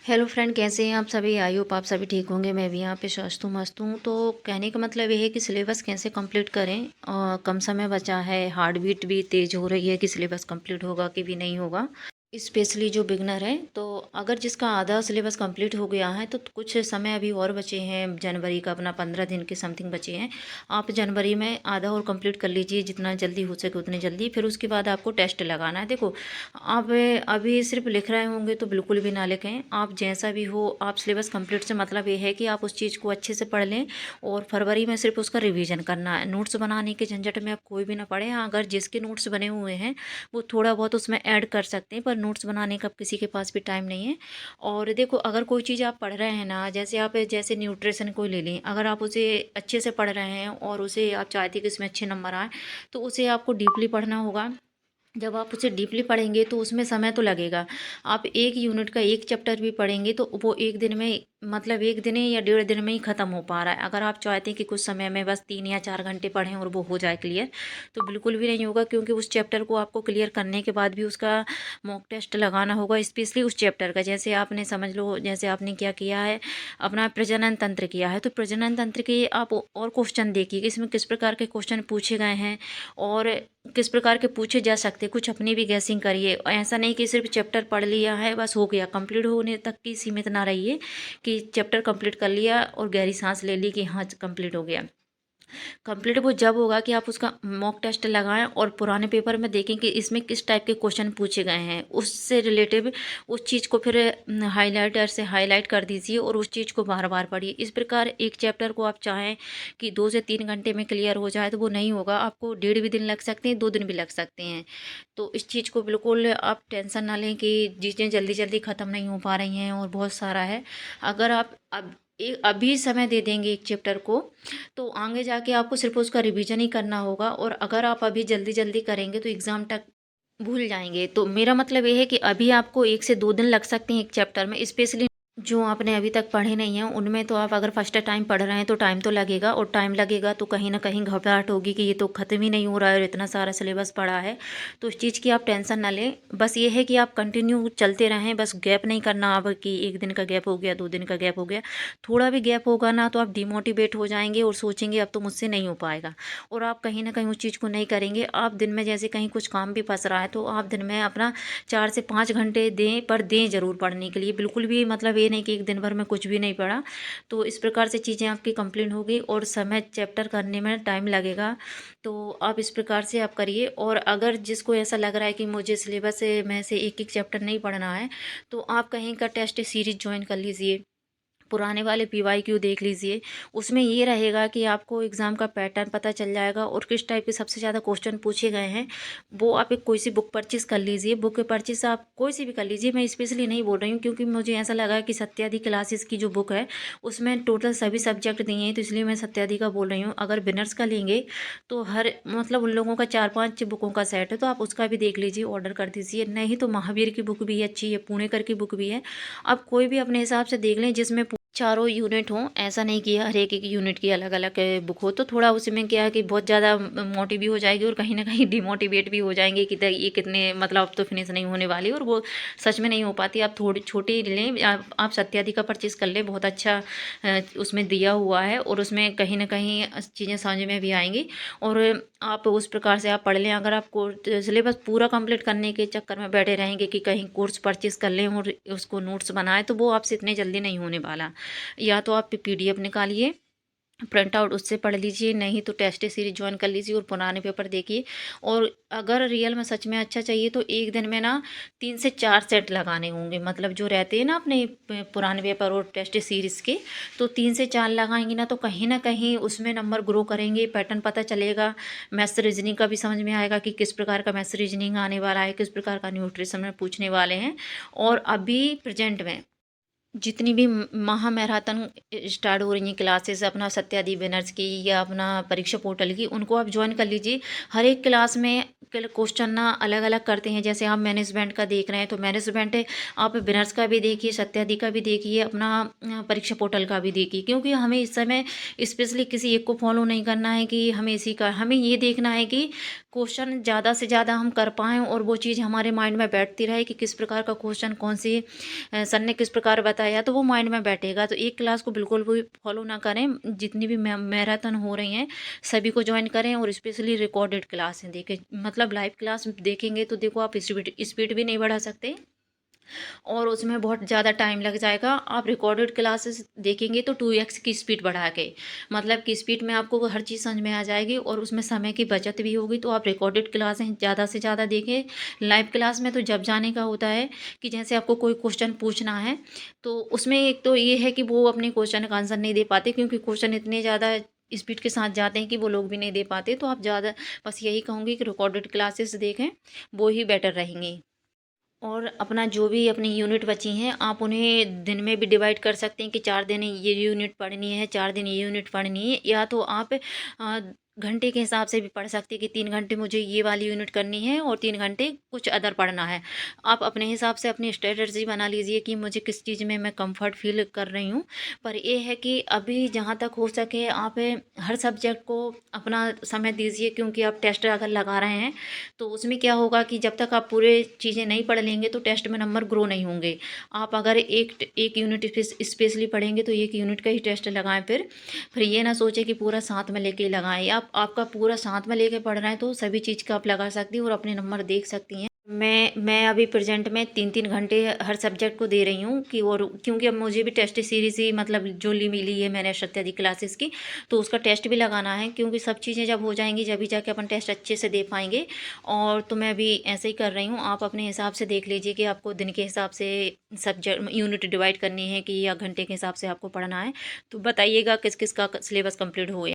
Hello friend, कैसे हैं आप सभी। आई होप आप सभी ठीक होंगे। मैं भी यहाँ पे स्वस्थ हूँ, मस्त हूँ। तो कहने का मतलब ये है कि सिलेबस कैसे कंप्लीट करें। कम समय बचा है, हार्ट बीट भी तेज़ हो रही है कि सिलेबस कंप्लीट होगा कि भी नहीं होगा। स्पेशली जो बिगनर है, तो अगर जिसका आधा सिलेबस कंप्लीट हो गया है तो कुछ समय अभी और बचे हैं। जनवरी का अपना 15 दिन के समथिंग बचे हैं। आप जनवरी में आधा और कंप्लीट कर लीजिए, जितना जल्दी हो सके उतनी जल्दी। फिर उसके बाद आपको टेस्ट लगाना है। देखो, आप अभी सिर्फ लिख रहे होंगे तो बिल्कुल भी ना लिखें। आप जैसा भी हो, आप सिलेबस कंप्लीट से मतलब ये है कि आप उस चीज़ को अच्छे से पढ़ लें और फरवरी में सिर्फ उसका रिवीजन करना है। नोट्स बनाने के झंझट में आप कोई भी ना पढ़े। हाँ, अगर जिसके नोट्स बने हुए हैं वो थोड़ा बहुत उसमें ऐड कर सकते हैं, पर नोट्स बनाने का किसी के पास भी टाइम नहीं है। और देखो, अगर कोई चीज़ आप पढ़ रहे हैं ना, जैसे न्यूट्रिशन को ले लें, अगर आप उसे अच्छे से पढ़ रहे हैं और उसे आप चाहते हैं कि इसमें अच्छे नंबर आए, तो उसे आपको डीपली पढ़ना होगा। जब आप उसे डीपली पढ़ेंगे तो उसमें समय तो लगेगा। आप एक यूनिट का एक चैप्टर भी पढ़ेंगे तो वो एक दिन में, मतलब एक दिन या 1.5 दिन में ही ख़त्म हो पा रहा है। अगर आप चाहते हैं कि कुछ समय में बस 3 या 4 घंटे पढ़ें और वो हो जाए क्लियर, तो बिल्कुल भी नहीं होगा। क्योंकि उस चैप्टर को आपको क्लियर करने के बाद भी उसका मॉक टेस्ट लगाना होगा, स्पेशली उस चैप्टर का। जैसे आपने समझ लो, जैसे आपने क्या किया है, अपना प्रजनन तंत्र किया है, तो प्रजनन तंत्र के आप और क्वेश्चन देखिए कि इसमें किस प्रकार के क्वेश्चन पूछे गए हैं और किस प्रकार के पूछे जा सकते। कुछ अपनी भी गैसिंग करिए। ऐसा नहीं कि सिर्फ चैप्टर पढ़ लिया है बस हो गया, कंप्लीट होने तक की सीमित ना रहिए कि चैप्टर कंप्लीट कर लिया और गहरी सांस ले ली कि हाँ कंप्लीट हो गया। कंप्लीट वो जब होगा कि आप उसका मॉक टेस्ट लगाएं और पुराने पेपर में देखें कि इसमें किस टाइप के क्वेश्चन पूछे गए हैं, उससे रिलेटिव उस चीज़ को फिर हाईलाइटर से हाईलाइट कर दीजिए और उस चीज़ को बार बार पढ़िए। इस प्रकार एक चैप्टर को आप चाहें कि 2 से 3 घंटे में क्लियर हो जाए तो वो नहीं होगा। आपको 1.5 भी दिन लग सकते हैं, 2 दिन भी लग सकते हैं। तो इस चीज़ को बिल्कुल आप टेंशन ना लें कि चीज़ें जल्दी जल्दी ख़त्म नहीं हो पा रही हैं और बहुत सारा है। अगर आप अब अभी समय दे देंगे एक चैप्टर को, तो आगे जाके आपको सिर्फ उसका रिवीजन ही करना होगा। और अगर आप अभी जल्दी जल्दी करेंगे तो एग्ज़ाम तक भूल जाएंगे। तो मेरा मतलब ये है कि अभी आपको 1 से 2 दिन लग सकते हैं एक चैप्टर में, स्पेशली जो आपने अभी तक पढ़े नहीं हैं उनमें। तो आप अगर फर्स्ट टाइम पढ़ रहे हैं तो टाइम तो लगेगा, और टाइम लगेगा तो कहीं ना कहीं घबराहट होगी कि ये तो ख़त्म ही नहीं हो रहा है और इतना सारा सिलेबस पढ़ा है। तो इस चीज़ की आप टेंशन ना लें। बस ये है कि आप कंटिन्यू चलते रहें, बस गैप नहीं करना। अब कि 1 दिन का गैप हो गया, 2 दिन का गैप हो गया, थोड़ा भी गैप होगा ना तो आप डिमोटिवेट हो जाएंगे और सोचेंगे अब तो मुझसे नहीं हो पाएगा, और आप कहीं ना कहीं उस चीज़ को नहीं करेंगे। आप दिन में जैसे कहीं कुछ काम भी फंस रहा है तो आप दिन में अपना 4 से 5 घंटे दें, पर दें ज़रूर पढ़ने के लिए। बिल्कुल भी मतलब ये नहीं कि एक दिन भर में कुछ भी नहीं पढ़ा। तो इस प्रकार से चीज़ें आपकी कंप्लीट होगी और समय चैप्टर करने में टाइम लगेगा। तो आप इस प्रकार से आप करिए। और अगर जिसको ऐसा लग रहा है कि मुझे सिलेबस में से एक एक चैप्टर नहीं पढ़ना है, तो आप कहीं का टेस्ट सीरीज ज्वाइन कर लीजिए। पुराने वाले PYQ देख लीजिए। उसमें ये रहेगा कि आपको एग्ज़ाम का पैटर्न पता चल जाएगा और किस टाइप के सबसे ज़्यादा क्वेश्चन पूछे गए हैं। वो आप एक कोई सी बुक परचेज़ कर लीजिए। बुक परचेज़ आप कोई सी भी कर लीजिए। मैं स्पेशली नहीं बोल रही हूँ क्योंकि मुझे ऐसा लगा कि सत्यादि क्लासेस की जो बुक है उसमें टोटल सभी सब्जेक्ट दिए हैं, तो इसलिए मैं सत्यादि का बोल रही हूँ। अगर बिनर्स का लेंगे तो हर मतलब उन लोगों का 4-5 बुकों का सेट है, तो आप उसका भी देख लीजिए, ऑर्डर कर दीजिए। नहीं तो महावीर की बुक भी अच्छी है, पुणेकर की बुक भी है। आप कोई भी अपने हिसाब से देख लें जिसमें चारों यूनिट हों। ऐसा नहीं कि हर एक एक यूनिट की अलग अलग बुक हो, तो थोड़ा उसमें क्या है कि बहुत ज़्यादा मोटिव भी हो जाएगी और कहीं ना कहीं डिमोटिवेट भी हो जाएंगे कि ये कितने मतलब अब तो फिनिश नहीं होने वाली, और वो सच में नहीं हो पाती। आप थोड़ी छोटी लें, आप सत्यादि का परचेज़ कर लें, बहुत अच्छा उसमें दिया हुआ है और उसमें कहीं ना कहीं चीज़ें समझ में भी आएंगी। और आप उस प्रकार से आप पढ़ लें। अगर आप सिलेबस पूरा कंप्लीट करने के चक्कर में बैठे रहेंगे कि कहीं कोर्स परचेज़ कर लें और उसको नोट्स बनाएं, तो वो आपसे इतने जल्दी नहीं होने वाला। या तो आप PDF निकालिए, प्रिंट आउट उससे पढ़ लीजिए, नहीं तो टेस्ट सीरीज ज्वाइन कर लीजिए और पुराने पेपर देखिए। और अगर रियल में सच में अच्छा चाहिए तो एक दिन में ना 3 से 4 सेट लगाने होंगे, मतलब जो रहते हैं ना अपने पुराने पेपर और टेस्ट सीरीज के। तो 3 से 4 लगाएंगे ना तो कहीं ना कहीं उसमें नंबर ग्रो करेंगे, पैटर्न पता चलेगा। मैथ्स रीजनिंग का भी समझ में आएगा कि किस प्रकार का मैथ्स रीजनिंग आने वाला है, किस प्रकार का न्यूट्रिशन में पूछने वाले हैं। और अभी प्रेजेंट में जितनी भी महा मैराथन स्टार्ट हो रही हैं क्लासेस अपना सत्यादीप विनर्स की या अपना परीक्षा पोर्टल की, उनको आप ज्वाइन कर लीजिए। हर एक क्लास में क्वेश्चन ना अलग अलग करते हैं। जैसे आप मैनेजमेंट का देख रहे हैं तो मैनेजमेंट आप विनर्स का भी देखिए, सत्यादीप का भी देखिए, अपना परीक्षा पोर्टल का भी देखिए। क्योंकि हमें इस समय स्पेशली किसी एक को फॉलो नहीं करना है कि हमें इसी का, हमें ये देखना है कि क्वेश्चन ज़्यादा से ज़्यादा हम कर पाएँ और वो चीज़ हमारे माइंड में बैठती रहे कि किस प्रकार का क्वेश्चन कौन सी सर ने किस प्रकार बताया, तो वो माइंड में बैठेगा। तो एक क्लास को बिल्कुल भी फॉलो ना करें। जितनी भी मैराथन हो रही हैं सभी को ज्वाइन करें और स्पेशली रिकॉर्डेड क्लास हैं देखें। मतलब लाइव क्लास देखेंगे तो देखो आप स्पीड स्पीड भी नहीं बढ़ा सकते और उसमें बहुत ज़्यादा टाइम लग जाएगा। आप रिकॉर्डेड क्लासेस देखेंगे तो 2x की स्पीड बढ़ा के, मतलब कि स्पीड में आपको हर चीज़ समझ में आ जाएगी और उसमें समय की बचत भी होगी। तो आप रिकॉर्डेड क्लासें ज़्यादा से ज़्यादा देखें। लाइव क्लास में तो जब जाने का होता है कि जैसे आपको कोई क्वेश्चन पूछना है तो उसमें एक तो ये है कि वो अपने क्वेश्चन का आंसर नहीं दे पाते, क्योंकि क्वेश्चन इतने ज़्यादा स्पीड के साथ जाते हैं कि वो लोग भी नहीं दे पाते। तो आप ज़्यादा, बस यही कहूँगी कि रिकॉर्डेड क्लासेस देखें, वो ही बेटर रहेंगी। और अपना जो भी अपनी यूनिट बची हैं आप उन्हें दिन में भी डिवाइड कर सकते हैं कि 4 दिन ये यूनिट पढ़नी है, 4 दिन ये यूनिट पढ़नी है। या तो आप घंटे के हिसाब से भी पढ़ सकते हैं कि 3 घंटे मुझे ये वाली यूनिट करनी है और 3 घंटे कुछ अदर पढ़ना है। आप अपने हिसाब से अपनी स्ट्रेटजी बना लीजिए कि मुझे किस चीज़ में मैं कंफर्ट फील कर रही हूँ। पर ये है कि अभी जहाँ तक हो सके आप हर सब्जेक्ट को अपना समय दीजिए, क्योंकि आप टेस्ट अगर लगा रहे हैं तो उसमें क्या होगा कि जब तक आप पूरे चीज़ें नहीं पढ़ लेंगे तो टेस्ट में नंबर ग्रो नहीं होंगे। आप अगर एक एक यूनिट स्पेशली पढ़ेंगे तो एक यूनिट का ही टेस्ट लगाएं। फिर ये ना सोचें कि पूरा साथ में लेके लगाएं। आप आपका पूरा साथ में लेके पढ़ रहे हैं तो सभी चीज़ का आप लगा सकती हैं और अपने नंबर देख सकती हैं। मैं अभी प्रेजेंट में 3-3 घंटे हर सब्जेक्ट को दे रही हूँ कि, और क्योंकि अब मुझे भी टेस्ट सीरीज ही मतलब जो मिली है मैंने सत्यादि क्लासेस की, तो उसका टेस्ट भी लगाना है। क्योंकि सब चीज़ें जब हो जाएंगी जब भी जाके अपन टेस्ट अच्छे से दे पाएंगे। और तो मैं अभी ऐसे ही कर रही हूँ। आप अपने हिसाब से देख लीजिए कि आपको दिन के हिसाब से सब्जेक्ट यूनिट डिवाइड करनी है कि या घंटे के हिसाब से आपको पढ़ना है। तो बताइएगा किस किस का सिलेबस कंप्लीट हो